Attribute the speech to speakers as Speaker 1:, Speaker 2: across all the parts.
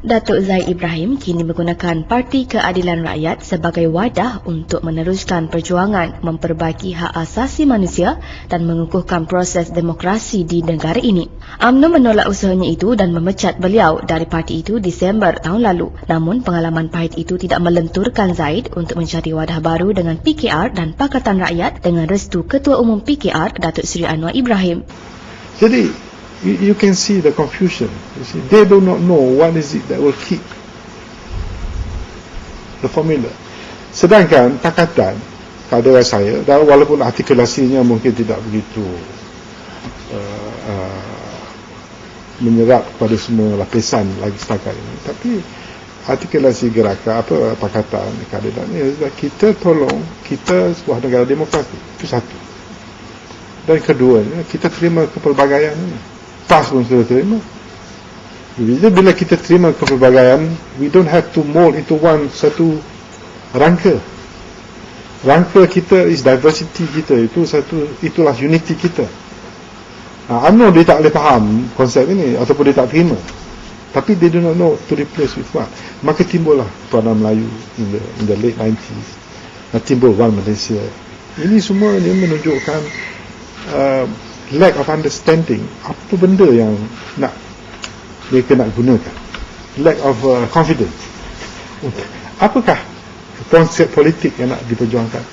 Speaker 1: Datuk Zahid Ibrahim kini menggunakan Parti Keadilan Rakyat sebagai wadah untuk meneruskan perjuangan memperbaiki hak asasi manusia dan mengukuhkan proses demokrasi di negara ini. UMNO menolak usahanya itu dan memecat beliau dari parti itu Disember tahun lalu. Namun pengalaman pahit itu tidak melenturkan Zahid untuk mencari wadah baru dengan PKR dan Pakatan Rakyat dengan restu Ketua Umum PKR Datuk Seri Anwar Ibrahim.
Speaker 2: Jadi you can see the confusion. You see, they do not know what is it that will keep the formula. Sedangkan Pakatan, kadar saya, dan walaupun artikulasinya mungkin tidak begitu menyerap kepada semua lapisan lagi setakat ini, tapi artikulasi gerakan Pakatan keadilan ini adalah kita tolong kita sebuah negara demokrasi, itu satu. Dan keduanya, kita terima kepelbagaian ini. PAS pun sudah terima. Jadi bila kita terima kepelbagaian, we don't have to mold into satu rangka. Rangka kita is diversity kita, itulah unity kita. UMNO dia tak boleh faham konsep ini ataupun dia tak terima. Tapi they do not know to replace with what. Maka timbullah Perdana Melayu in the late 90s. Timbul One Malaysia. Ini semua ini menunjukkan lack of understanding apa benda yang mereka nak gunakan, lack of confidence. Apakah konsep politik yang nak diperjuangkan?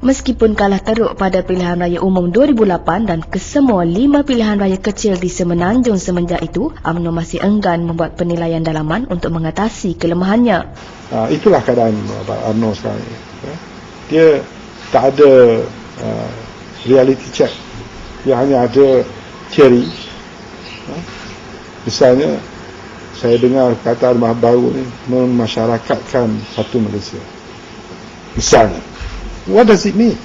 Speaker 1: Meskipun kalah teruk pada pilihan raya umum 2008 dan kesemua 5 pilihan raya kecil di Semenanjung semenjak itu, UMNO masih enggan membuat penilaian dalaman untuk mengatasi kelemahannya.
Speaker 2: Itulah keadaan UMNO sekarang. Dia tak ada reality check. Dia hanya ada teori. Misalnya, saya dengar perkataan baru ni, memasyarakatkan satu Malaysia. Misalnya, what does it mean?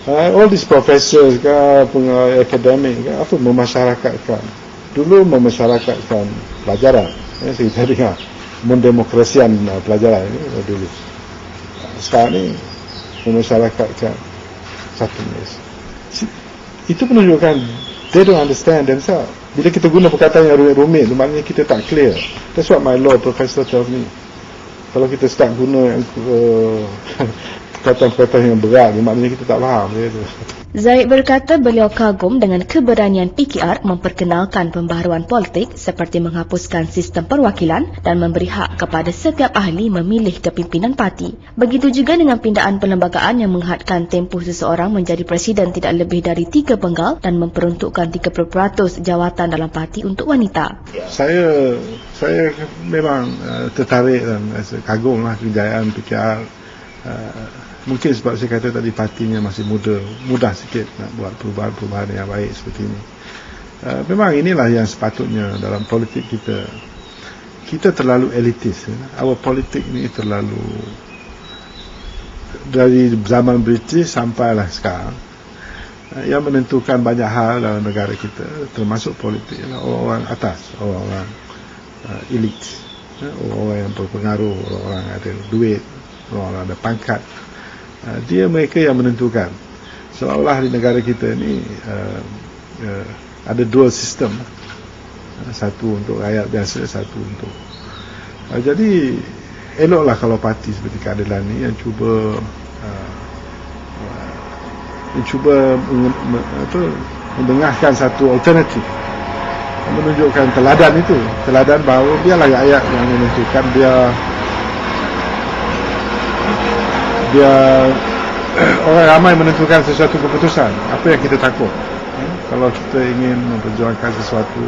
Speaker 2: All these professors ke, akademik ke, apa memasyarakatkan? Dulu memasyarakatkan pelajaran. Saya dengar mendemokrasian pelajaran ini dulu. Sekarang ni memasyarakatkan satu Malaysia. Itu menunjukkan they don't understand themselves. Bila kita guna perkataan yang rumit-rumit, maknanya kita tak clear. That's what my law professor tells me. Kalau kita start guna perkataan-perkataan yang berat, maknanya kita tak faham.
Speaker 1: Zahid berkata beliau kagum dengan keberanian PKR memperkenalkan pembaharuan politik seperti menghapuskan sistem perwakilan dan memberi hak kepada setiap ahli memilih kepimpinan parti. Begitu juga dengan pindaan perlembagaan yang menghadkan tempoh seseorang menjadi presiden tidak lebih dari 3 penggal dan memperuntukkan 30% jawatan dalam parti untuk wanita.
Speaker 2: Saya memang tertarik dan kagumlah kejayaan PKR. Mungkin sebab saya kata tadi partinya masih mudah sikit nak buat perubahan-perubahan yang baik seperti ini. Memang inilah yang sepatutnya dalam politik kita. Kita terlalu elitis. Our politik ini terlalu, dari zaman British sampailah sekarang, yang menentukan banyak hal dalam negara kita, termasuk politik, orang-orang atas, orang-orang elite, orang-orang yang berpengaruh, orang-orang ada duit, orang-orang ada pangkat. Mereka yang menentukan. Seolah-olah di negara kita ni ada dual sistem, satu untuk rakyat biasa, satu untuk jadi eloklah kalau parti seperti Keadilan ni yang cuba mendengahkan satu alternatif, menunjukkan teladan bahawa biarlah rakyat yang menentukan, biar orang ramai menentukan sesuatu keputusan. Apa yang kita takut? Kalau kita ingin memperjuangkan sesuatu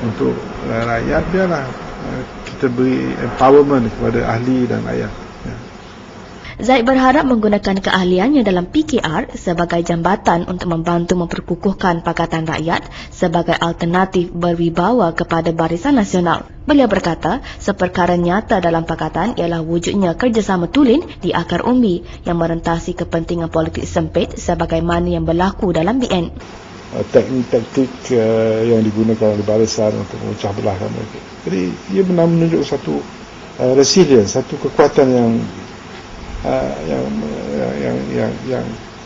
Speaker 2: untuk rakyat, biarlah kita beri empowerment kepada ahli dan rakyat.
Speaker 1: Zahid berharap menggunakan keahliannya dalam PKR sebagai jambatan untuk membantu memperkukuhkan Pakatan Rakyat sebagai alternatif berwibawa kepada Barisan Nasional. Beliau berkata, seperkara nyata dalam Pakatan ialah wujudnya kerjasama tulen di akar umbi yang merentasi kepentingan politik sempit sebagaimana yang berlaku dalam BN.
Speaker 2: Teknik-teknik yang digunakan oleh Barisan untuk memecah belahkan mereka. Jadi, ia benar menunjuk satu resilience, satu kekuatan yang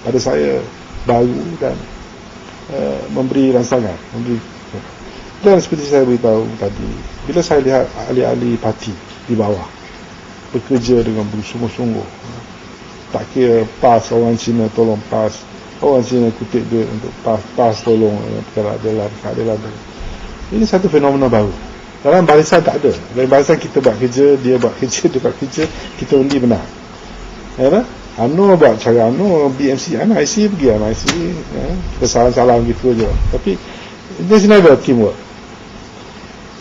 Speaker 2: pada saya baru dan memberi rangsangan. Dan seperti saya beritahu tadi, bila saya lihat ahli-ahli parti di bawah bekerja dengan bersungguh-sungguh, tak kira PAS, orang Cina tolong PAS, orang Cina kutip duit untuk PAS tolong perkara keadilan. Ini satu fenomena baru. Dalam barisan tak ada. Dalam barisan kita buat kerja, dia buat kerja, dia buat kerja, kita undi benar. Ya, UMNO buat cara UMNO, BMC, IC pergi IC, kita salam-salam gitu je. Tapi there's never teamwork.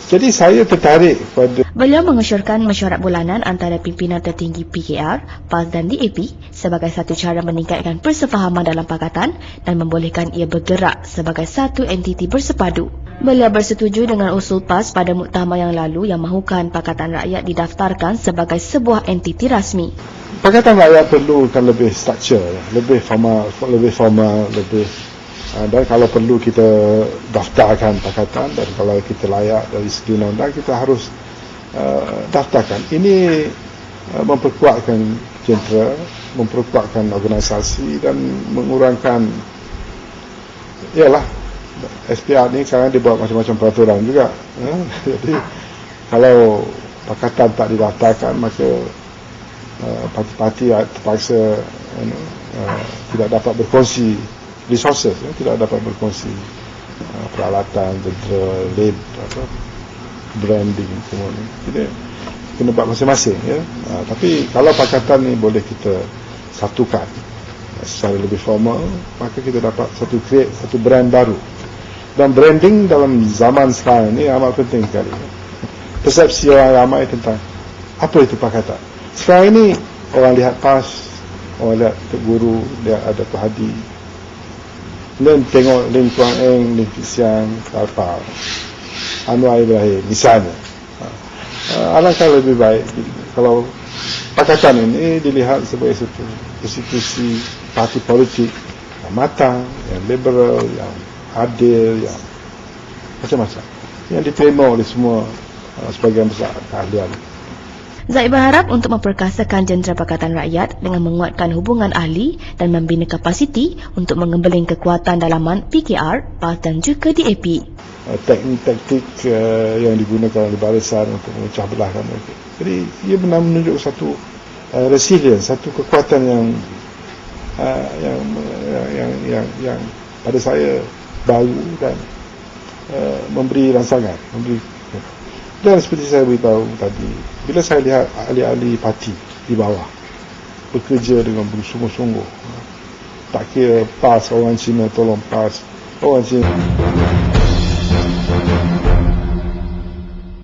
Speaker 2: Jadi saya tertarik pada...
Speaker 1: Beliau mengesyorkan mesyuarat bulanan antara pimpinan tertinggi PKR, PAS dan DAP sebagai satu cara meningkatkan persefahaman dalam pakatan dan membolehkan ia bergerak sebagai satu entiti bersepadu. Beliau bersetuju dengan usul PAS pada muktamar yang lalu yang mahukan Pakatan Rakyat didaftarkan sebagai sebuah entiti rasmi.
Speaker 2: Pakatan Rakyat perlukan lebih structure, lebih formal, dan kalau perlu kita daftarkan pakatan, dan kalau kita layak dari segi undang-undang kita harus daftarkan. Ini memperkuatkan jentera, memperkuatkan organisasi dan mengurangkan, ialah SPR ni sekarang dibuat macam-macam peraturan juga. Jadi kalau pakatan tak didaftarkan, maka parti-parti terpaksa tidak dapat berkongsi resources, tidak dapat berkongsi peralatan, jentera, branding semua ni. Kita kena buat masing-masing, ya. Tapi kalau pakatan ni boleh kita satukan secara lebih formal, maka kita dapat create satu brand baru. Dan branding dalam zaman sekarang ni amat penting sekali. Persepsi orang ramai tentang apa itu pakatan. Sekarang ini orang lihat PAS, orang lihat Tok Guru, dia ada Tok Hadi, dan tengok Lim Kuan Eng, Lim Kit Siang, Alfa, Anwar Ibrahim misalnya. Alangkah lebih baik kalau pakatan ini dilihat sebagai satu institusi parti politik yang matang, yang liberal, yang adil, yang macam-macam, yang diterima oleh semua sebagian besar keahlian.
Speaker 1: Zaid berharap untuk memperkasakan jentera Pakatan Rakyat dengan menguatkan hubungan ahli dan membina kapasiti untuk mengembeling kekuatan dalaman PKR, PAS dan juga DAP.
Speaker 2: Teknik-teknik yang digunakan oleh barisan untuk memecah belahkan mereka. Jadi ia benar menunjuk satu resilience, satu kekuatan yang pada saya baru dan memberi rangsangan, dan seperti saya beritahu tadi, bila saya lihat ahli-ahli parti di bawah bekerja dengan bersungguh-sungguh, tak kira PAS, orang Cina tolong PAS, orang Cina